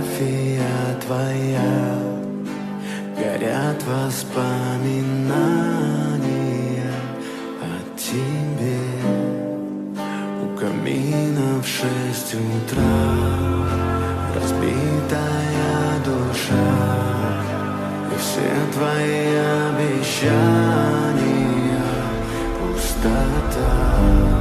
фотография твоя, горят воспоминания о тебе. У камина в 6 утра разбитая душа, и все твои обещания пустота.